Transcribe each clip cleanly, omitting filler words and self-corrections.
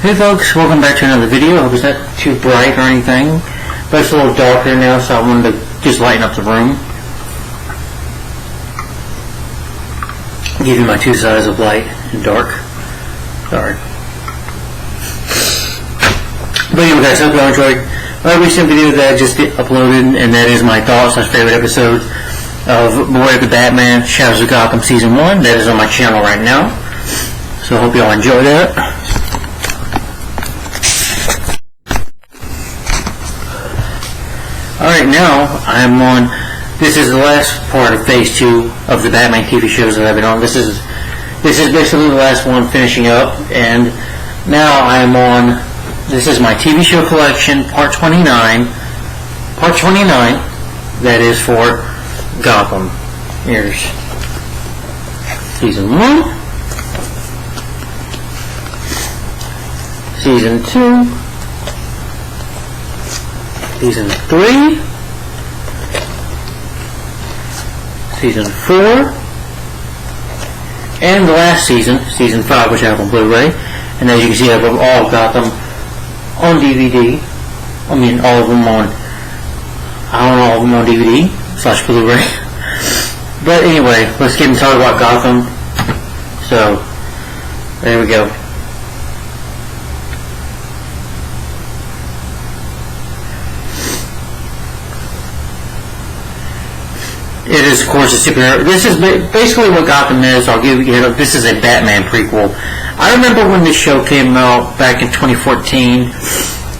Hey folks, welcome back to another video. I hope it's not too bright or anything, but it's a little darker now, so I wanted to just lighten up the room. Give you my two sides of light and dark. Sorry. But anyway guys, hope you all enjoyed my recent video that I just uploaded, and that is my thoughts on favorite episode of Boy of the Batman, Shadows of Gotham Season 1. That is on my channel right now, so I hope you all enjoy that. Alright, now I'm on, this is the last part of Phase 2 of the Batman TV shows that I've been on. This is basically the last one finishing up, and now I'm on, this is my TV show collection, Part 29. Part 29, that is for Gotham. Here's Season 1, Season 2, Season 3, Season 4, and the last season, Season 5, which I have on Blu-ray. And as you can see, I have all of Gotham on DVD. I mean, all of them on, I don't know, all of them on DVD / Blu-ray. But anyway, let's get into talk about Gotham. So, there we go. It is, of course, a superhero. This is basically what Gotham is. I'll give you, this is a Batman prequel. I remember when this show came out back in 2014.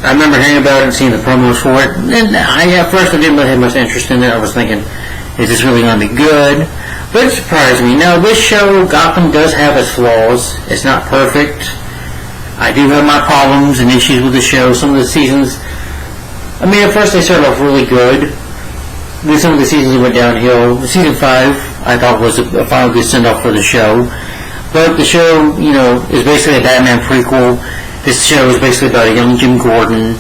I remember hearing about it and seeing the promos for it. And at first I didn't really have much interest in it. I was thinking, is this really going to be good? But it surprised me. Now, this show, Gotham, does have its flaws. It's not perfect. I do have my problems and issues with the show. Some of the seasons, I mean, at first they started off really good. Then some of the seasons went downhill. Season 5, I thought, was a final good send-off for the show. But the show, you know, is basically a Batman prequel. This show is basically about a young Jim Gordon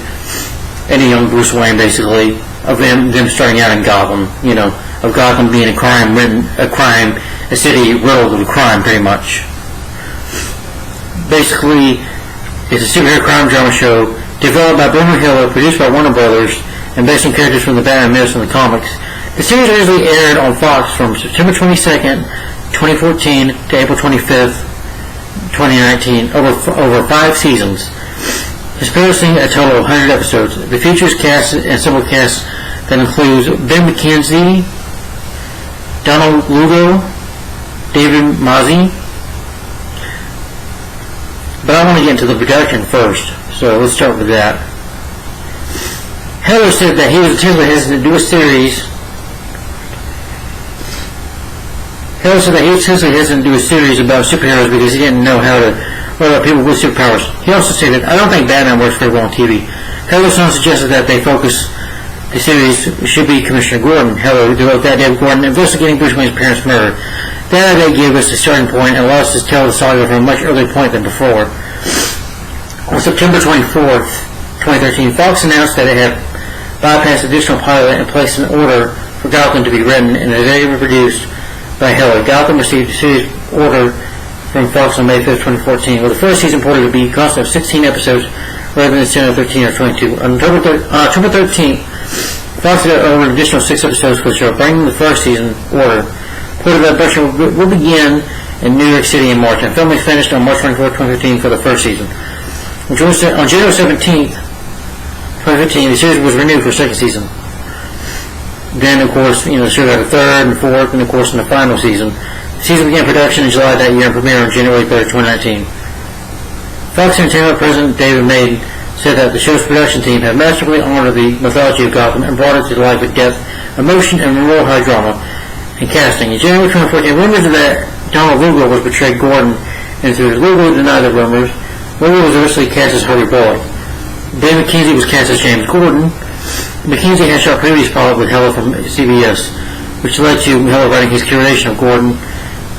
and a young Bruce Wayne, basically, of them starting out in Gotham. You know, of Gotham being a city riddled with crime, pretty much. Basically, it's a superhero crime drama show developed by Boomer Hiller, produced by Warner Brothers, and based on characters from the Batman myths and the comics. The series originally aired on Fox from September 22nd, 2014 to April 25th, 2019, over 5 seasons. It's producing a total of 100 episodes. The features cast and several casts that includes Ben McKenzie, Donald Lugo, David Mazzy. But I want to get into the production first, so let's start with that. Heller said that he was intentionally hesitant to do a series. About superheroes because he didn't know how to write about people with superpowers. He also stated, I don't think Batman works very well on TV. Heller suggested that the series should be Commissioner Gordon. Heller developed that David Gordon investigating Bruce Wayne's parents' murder. That idea gave us a starting point and allowed us to tell the saga from a much earlier point than before. On September 24th, 2013, Fox announced that it had bypassed additional pilot and placed an order for Gotham to be written and executive produced by Heller. Gotham received a series order from Fox on May 5th, 2014, with the first season reported to be constant of 16 episodes rather than 10 or 13 or 22. On October 13th, Fox ordered an additional 6 episodes for the show, bringing the first season order. Reported that production will begin in New York City in March, and filming finished on March 24th, 2015 for the first season. On January 17th, 2015, the series was renewed for a second season. Then, of course, the show got a third and fourth, and of course, in the final season. The season began production in July that year and premiered on January 3rd, 2019. Fox Entertainment President David Maiden said that the show's production team had masterfully honored the mythology of Gotham and brought it to life with depth, emotion, and real high drama and casting. In January 2014, rumors that Donald Lugo was portrayed Gordon, and through Lugo denied the rumors. Lugo was originally cast as Harvey Bullock. Ben McKenzie was cast as James Gordon. McKenzie had shot previous pilot with Heller from CBS, which led to Heller writing his curation of Gordon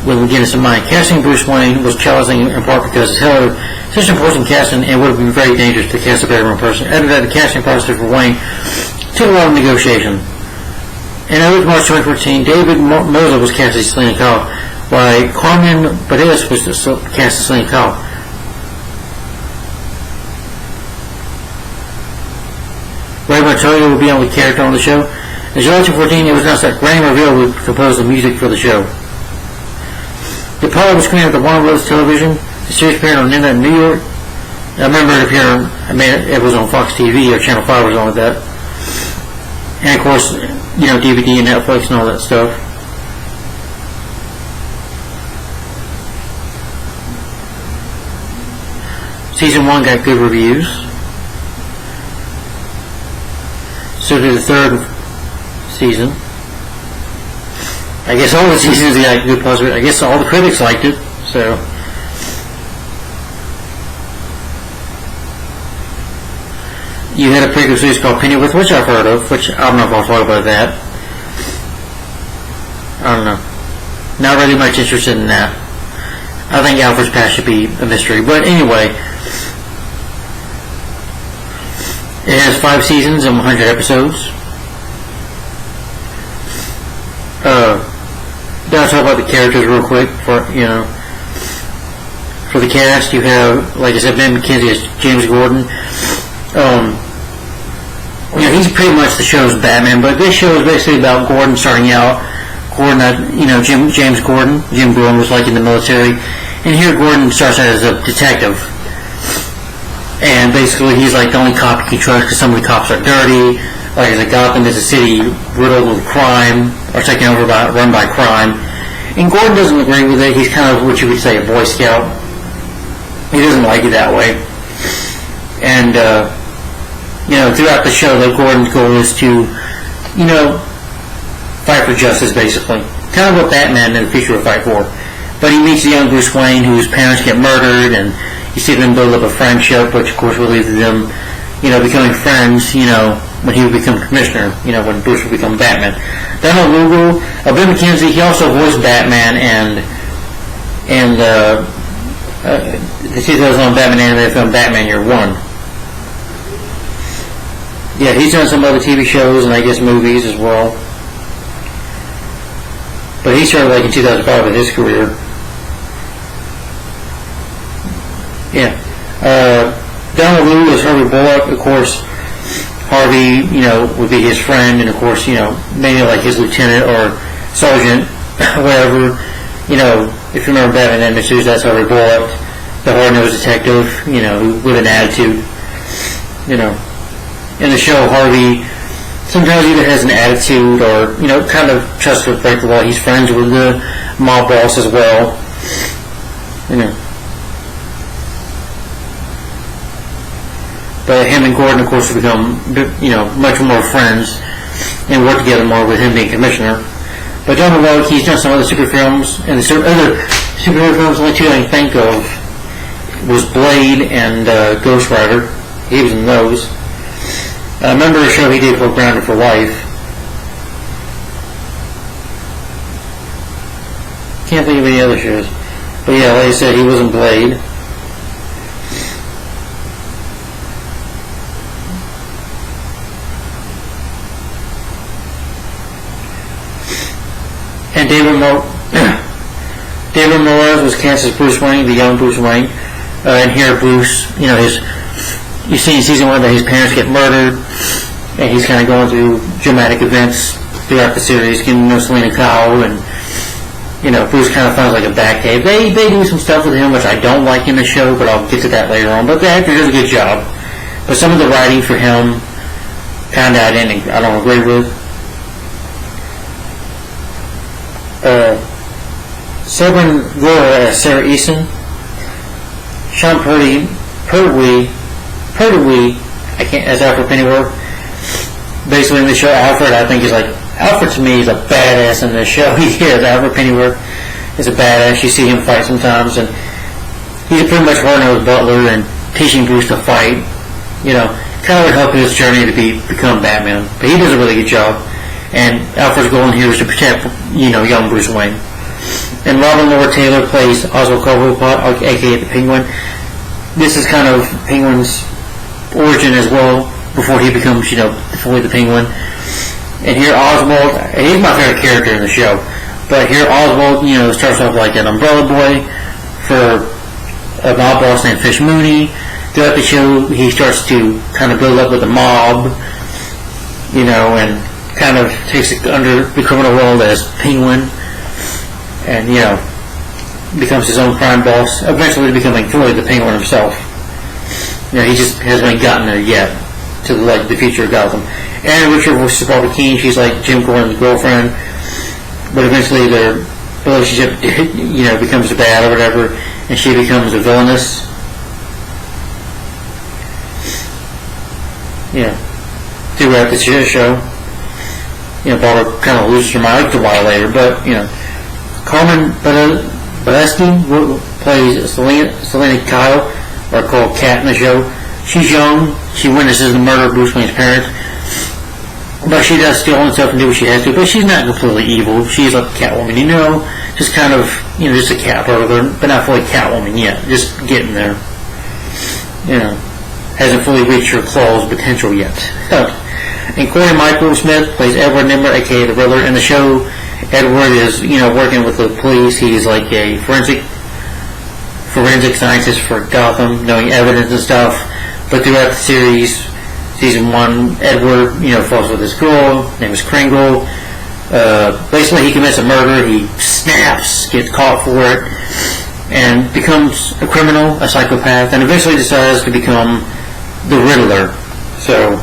with McGinnis in mind. Casting Bruce Wayne was challenging in part because Heller such an important casting and would have been very dangerous to cast a veteran person. Added that the casting process for Wayne took a lot of negotiation. In early March 2014, David Moser was cast as Selena Kyle, while Carmen Perez was cast as Selena Kyle. Toyo will be the only character on the show. In July 2014, it was announced that Granny Reveal would compose the music for the show. The pilot was screened at the Warner Bros. Television. The series premiered on Internet in New York. I remember it appeared. It was on Fox TV or Channel 5 or something like that. And of course, DVD and Netflix and all that stuff. Season 1 got good reviews. So did the third season. I guess all the seasons got good positive. I guess all the critics liked it. So. You had a prequel series called Pennyworth, which I've heard of, which I don't know if I'll talk about that. I don't know. Not really much interested in that. I think Alfred's past should be a mystery. But anyway, it has 5 seasons and 100 episodes. Then I'll talk about the characters real quick. For the cast, you have, like I said, Ben McKenzie as James Gordon. He's pretty much the show's Batman, but this show is basically about Gordon starting out. James Gordon. Jim Gordon was like in the military, and here Gordon starts out as a detective. And basically, he's like the only cop you can trust because some of the cops are dirty. Like I said, Gotham is a city riddled with crime, or taken over run by crime. And Gordon doesn't agree with it. He's kind of what you would say a Boy Scout. He doesn't like it that way. And throughout the show, Gordon's goal is to, fight for justice, basically. Kind of what Batman in the future would fight for. But he meets a young Bruce Wayne whose parents get murdered, and you see them build up a friendship, which of course will lead to them, becoming friends, when he would become commissioner, when Bruce would become Batman. Donald Lugo, Ben McKenzie, he also voiced Batman and the 2001 Batman animated film Batman Year One. Yeah, he's done some other TV shows and I guess movies as well. But he started like in 2005 with his career. Yeah. Donald Liu is Harvey Bullock. Of course, Harvey, would be his friend, and of course, maybe like his lieutenant or sergeant, whatever. If you remember Batman Animated Series, that's Harvey Bullock, the hard-nosed detective, with an attitude. In the show, Harvey sometimes either has an attitude or, kind of tries to break the law. He's friends with the mob boss as well. But him and Gordon, of course, have become, much more friends and work together more with him being commissioner. But Donald Logue, he's done some other super films, and the other superhero films, only two I can think of was Blade and Ghost Rider. He was in those. I remember a show he did called Grounded for Life. Can't think of any other shows. But yeah, like I said, he was in Blade. And David Morales was cast as Bruce Wayne, the young Bruce Wayne. And here Bruce, you see in season 1 that his parents get murdered, and he's kind of going through dramatic events throughout the series, getting to know Selena Kyle, and Bruce kind of finds like a back cave. They do some stuff with him which I don't like in the show, but I'll get to that later on. But the actor does a good job. But some of the writing for him, kind of I don't agree with. Severin Gora as Sarah Eason. Sean Pertwee, as Alfred Pennyworth. Basically in the show, Alfred, I think, is like, Alfred to me is a badass in this show. He is. Alfred Pennyworth is a badass. You see him fight sometimes, and he's pretty much hard-nosed butler and teaching Bruce to fight. Kind of would help his journey to become Batman. But he does a really good job. And Alfred's goal in here is to protect, young Bruce Wayne. And Robin Lord Taylor plays Oswald Cobblepot, aka the Penguin. This is kind of Penguin's origin as well, before he becomes, fully the Penguin. And here Oswald, he's my favorite character in the show. But here Oswald, starts off like an umbrella boy for a mob boss named Fish Mooney. Throughout the show, he starts to kind of build up with the mob. and kind of takes it under the criminal world as Penguin, and becomes his own crime boss, eventually becoming fully the Penguin himself. He just hasn't gotten there yet to the future of Gotham. And Richard voices Barbara Keene. She's like Jim Gordon's girlfriend, but eventually their relationship becomes bad or whatever, and she becomes a villainess. Throughout the show, Barbara kind of loses her mind a while later, but Carmen Balesky plays Selena Kyle, or called Kat in the show. She's young. She witnesses the murder of Bruce Wayne's parents, but she does steal and stuff and do what she has to. But she's not completely evil. She's like Catwoman, just kind of, just a cat burglar, but not fully Catwoman yet. Just getting there. Hasn't fully reached her claw's potential yet. And Corey Michael Smith plays Edward Nimmer, aka the Riddler. In the show, Edward is, working with the police. He's like a forensic scientist for Gotham, knowing evidence and stuff. But throughout the series, season 1, Edward, falls with this girl, name is Kringle. Basically, he commits a murder. He snaps, gets caught for it, and becomes a criminal, a psychopath, and eventually decides to become the Riddler. So,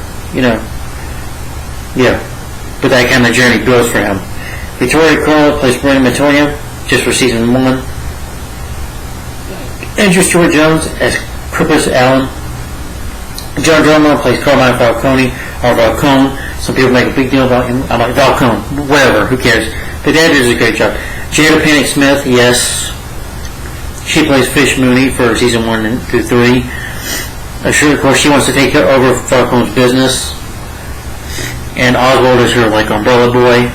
but that kind of journey goes for him. Victoria Carl plays Brenda Montoya, just for season 1. Andrew Stewart Jones as Crippus Allen. John Drummond plays Carmine Falcone, or Falcone. Some people make a big deal about him. I'm like, Falcone, whatever, who cares? But that does a great job. Jada Pinkett Smith, yes. She plays Fish Mooney for season 1 through 3. Sure, of course, she wants to take over Falcone's business. And Oswald is her, umbrella boy.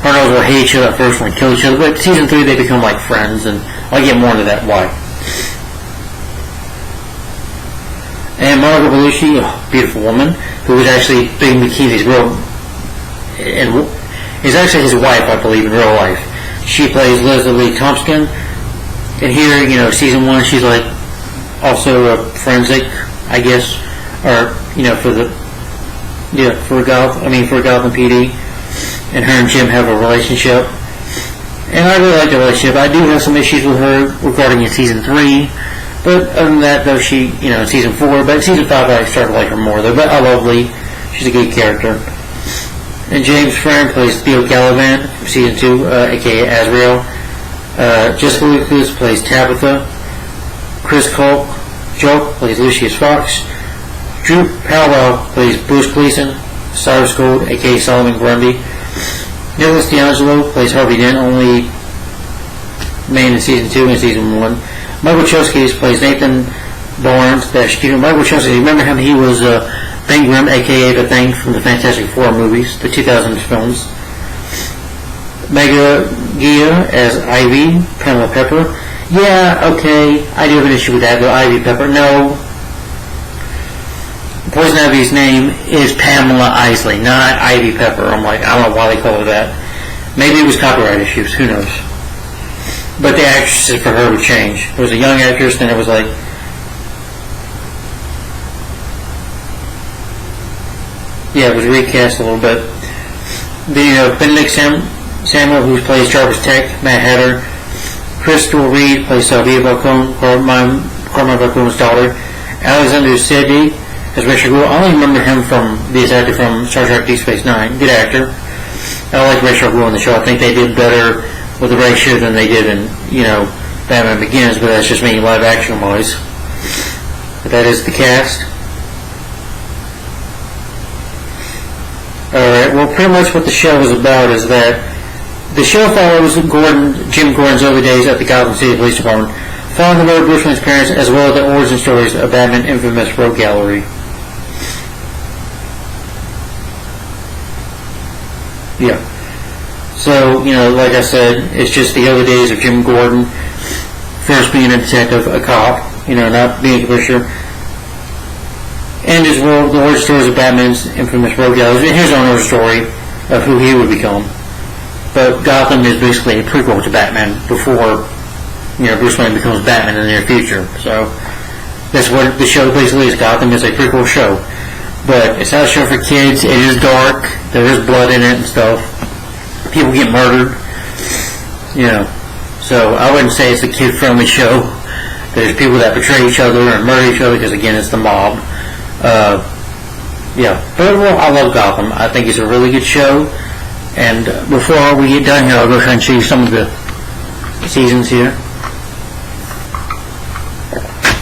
Her and Oswald hate each other at first and kill each other, but season 3 they become friends, and I'll get more into that why. And Monica Bellucci, beautiful woman, who was actually Big McKeely's and is actually his wife, I believe, in real life. She plays Leslie Thompson. And here, season 1, she's also a forensic, I guess, or for Gotham PD. And her and Jim have a relationship. And I really like the relationship. I do have some issues with her regarding in season 3. But other than that, though, she, in season 4, but in season 5 I started to like her more, though. But I love Lee. She's a good character. And James Frank plays Theo Caliban from season 2, a.k.a. Azrael. Jessica Lucas plays Tabitha. Chris Joke plays Lucius Fox. Drew Powell plays Bruce Gleason. Cyrus Gold, a.k.a. Solomon Grundy. Nicholas D'Angelo plays Harvey Dent, only main in season 2 and season 1. Michael Chosky plays Nathan Barnes. Michael Chosky, remember him? He was Thing Grim, a.k.a. the Thing from the Fantastic Four movies, the 2000 films. Mega Gia as Ivy, Pamela Pepper. Yeah, okay, I do have an issue with that, though. Ivy Pepper, no. Poison Ivy's name is Pamela Isley, not Ivy Pepper. I don't know why they call her that. Maybe it was copyright issues, who knows. But the actresses for her would change. There was a young actress, then it was it was recast a little bit. Benedict Samuel, who plays Jarvis Tech, Matt Hatter. Crystal Reed plays Sylvia Falcone, Carmine Falcone's daughter. Alexander Sidney as Richard Gould. I only remember him from this actor from Star Trek Deep Space Nine. Good actor. I like Richard Gould in the show. I think they did better with the ratio than they did in, Batman Begins, but that's just me live action wise. But that is the cast. Alright, well, pretty much what the show is about is that the show follows Jim Gordon's early days at the Gotham City Police Department, following the murder of Bruce Wayne's parents, as well as the origin stories of Batman's infamous rogue gallery. Yeah. So, like I said, it's just the early days of Jim Gordon, first being a detective, a cop, not being a commissioner, and as well the origin stories of Batman's infamous rogue gallery. Here's our origin story of who he would become. But Gotham is basically a prequel to Batman before, Bruce Wayne becomes Batman in the near future. So that's what the show basically is. Gotham is a prequel show. But it's not a show for kids. It is dark. There is blood in it and stuff. People get murdered. So I wouldn't say it's a kid-friendly show. There's people that betray each other and murder each other because, again, it's the mob. But overall, I love Gotham. I think it's a really good show. And before we get done here, I'll go ahead and show you some of the seasons here.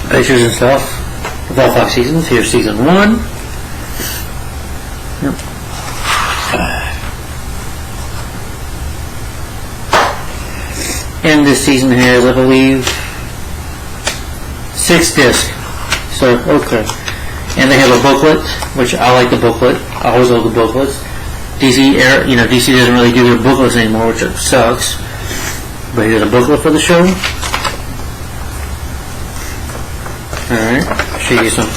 Pictures and stuff of all 5 seasons. Here's season 1. And this season has, I believe, 6 discs. So, okay. And they have a booklet, which I like the booklet. I always love the booklets. DC doesn't really do their booklets anymore, which sucks. But here's a booklet for the show. Alright, I'll show you some.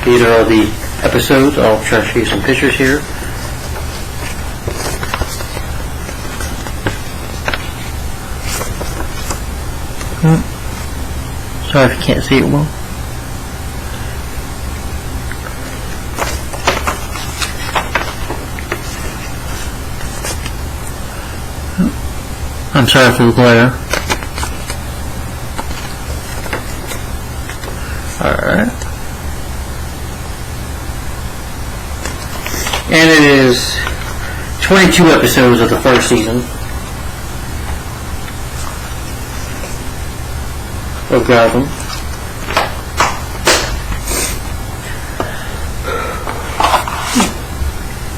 These are all the episodes. I'll try to show you some pictures here. Sorry if you can't see it well. I'm sorry for the glare. Alright. And it is 22 episodes of the first season of Gotham.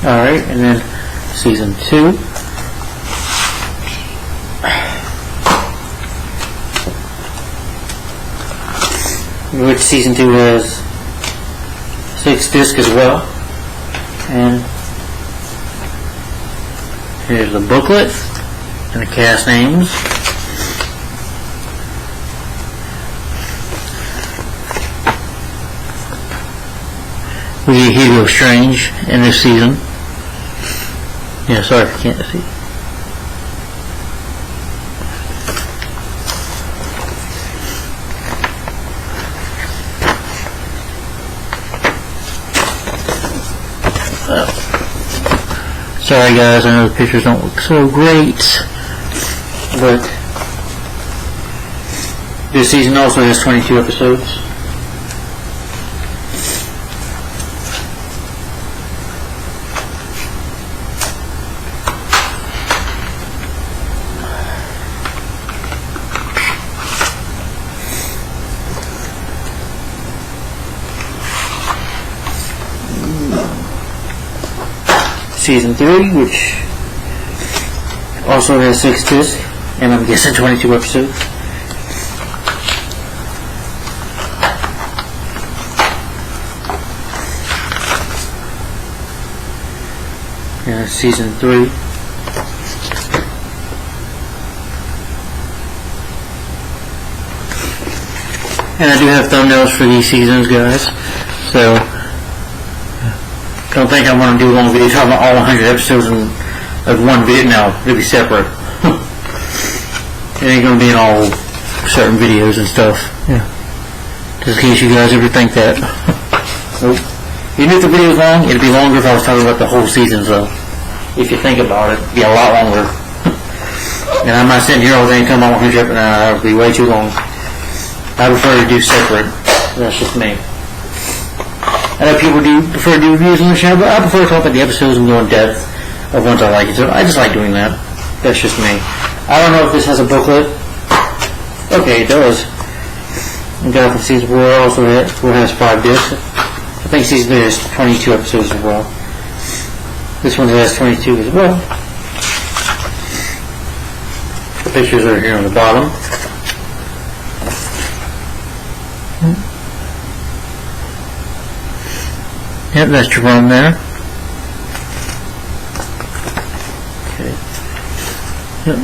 Alright, and then season 2. Which season 2 has 6 discs as well. And here's the booklet and the cast names. We get Hugo Strange in this season. Yeah, sorry if you can't see. Sorry guys, I know the pictures don't look so great, but this season also has 22 episodes. Season 3, which also has 6 discs, and I'm guessing 22 episodes. Yeah, season 3. And I do have thumbnails for these seasons, guys, so don't think I want to do a long video talking about all 100 episodes of one video. No, it'll be separate. It ain't going to be in all certain videos and stuff. Yeah. Just in case you guys ever think that. Nope. Even if the video's long, it'd be longer if I was talking about the whole seasons, though. If you think about it, it'd be a lot longer. And I'm not sitting here all day and talking about 100 episodes. That would be way too long. I prefer to do separate. That's just me. I know people do prefer to do reviews on the channel, but I prefer to talk about the episodes and go in depth of ones I like. So I just like doing that. That's just me. I don't know if this has a booklet. Okay, it does. And Gotham season 4 also has 5 discs. I think season 3 has 22 episodes as well. This one has 22 as well. The pictures are here on the bottom. Yep, that's Jerome there. Okay. Yep.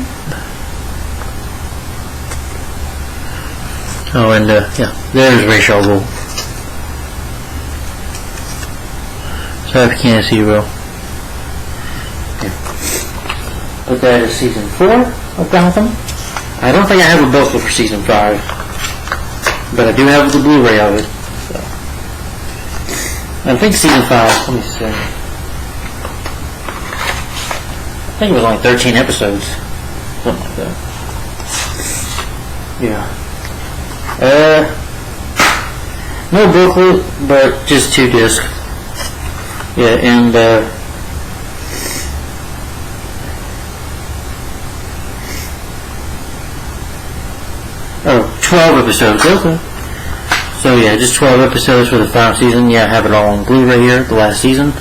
Oh, and yeah, there's Ray Charles. Sorry if you can't see well. Okay. But that is season 4 of Gotham. I don't think I have a booklet for season 5, but I do have the Blu-ray of it. I think season 5, let me see. I think it was only 13 episodes. Something like that. Yeah. No booklet, but just 2 discs. Yeah, and 12 episodes. Okay. So yeah, just 12 episodes for the final season. Yeah, I have it all on Blu-ray here, the last season.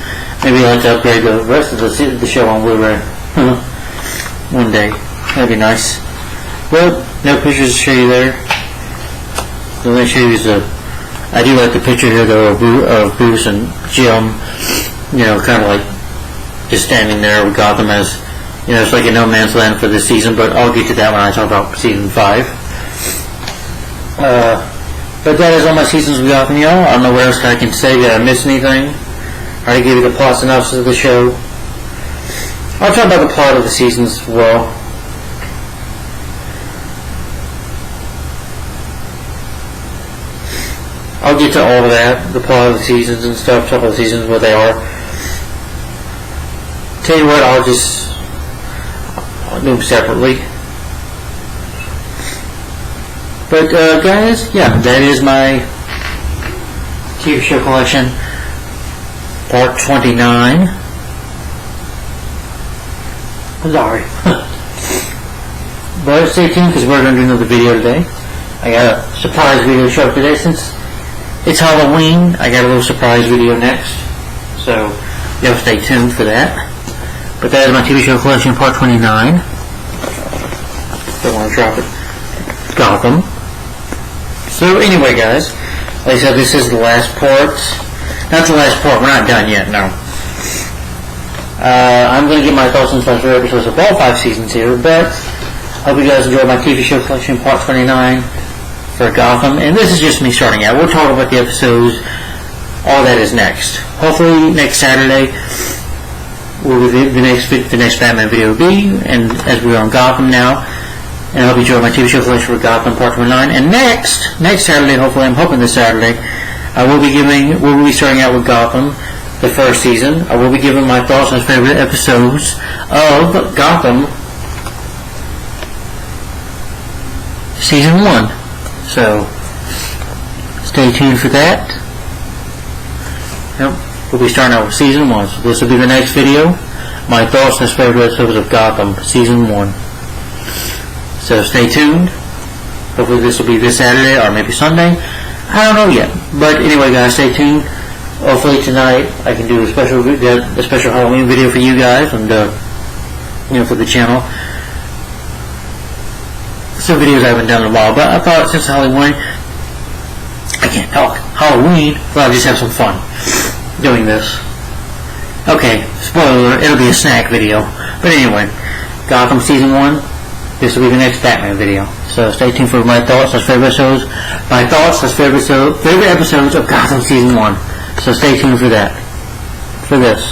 Maybe I'll have to upgrade the rest of the show on Blu-ray one day. That'd be nice. Well, no pictures to show you there. So let me show you I do like the picture here though of Bruce and Jim, you know, kind of like just standing there with Gotham as, you know, it's like a no man's land for this season, but I'll get to that when I talk about season 5. But that is all my seasons of Gotham, y'all. I don't know what else I can say. Did I miss anything? I already gave you the plot synopsis of the show. I'll talk about the plot of the seasons as well. I'll get to all of that, the plot of the seasons and stuff, talk about the seasons, what they are. Tell you what, I'll do them separately. But guys, yeah, that is my TV show collection, part 29. I'm sorry. But stay tuned because we're going to do another video today. I got a surprise video show up today since it's Halloween. I got a little surprise video next, so you'll stay tuned for that. But that is my TV show collection, part 29. Don't want to drop it. Gotham. So anyway, guys, like I said, this is the last part. Not the last part. We're not done yet. No. I'm going to give my thoughts on special episodes of all 5 seasons here, but I hope you guys enjoyed my TV show collection, part 29. For Gotham, and this is just me starting out. We'll talk about the episodes, all that is next. Hopefully next Saturday will be the next Batman video will be, and as we're on Gotham now, and I hope you enjoy my TV show collection for Gotham Part 29. And next Saturday, hopefully, I'm hoping this Saturday, we'll be starting out with Gotham, the first season. I will be giving my thoughts on favorite episodes of Gotham season 1. So, stay tuned for that. Yep, we'll be starting out with season 1. So this will be the next video. My thoughts on favorite episodes of Gotham, season 1. So stay tuned. Hopefully this will be this Saturday or maybe Sunday. I don't know yet. But anyway, guys, stay tuned. Hopefully tonight I can do a special Halloween video for you guys and for the channel. Some videos I haven't done in a while, but I thought since Halloween, I can't talk. Halloween, well, I'll just have some fun doing this. Okay, spoiler alert, it'll be a snack video. But anyway, Gotham season 1, this will be the next Batman video. So stay tuned for my thoughts on favorite episodes. My thoughts on favorite episodes of Gotham season 1. So stay tuned for that. For this.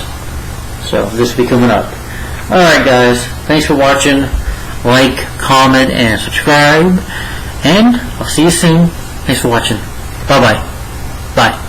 So this will be coming up. Alright guys, thanks for watching. Like, comment, and subscribe. And I'll see you soon. Thanks for watching. Bye-bye. Bye.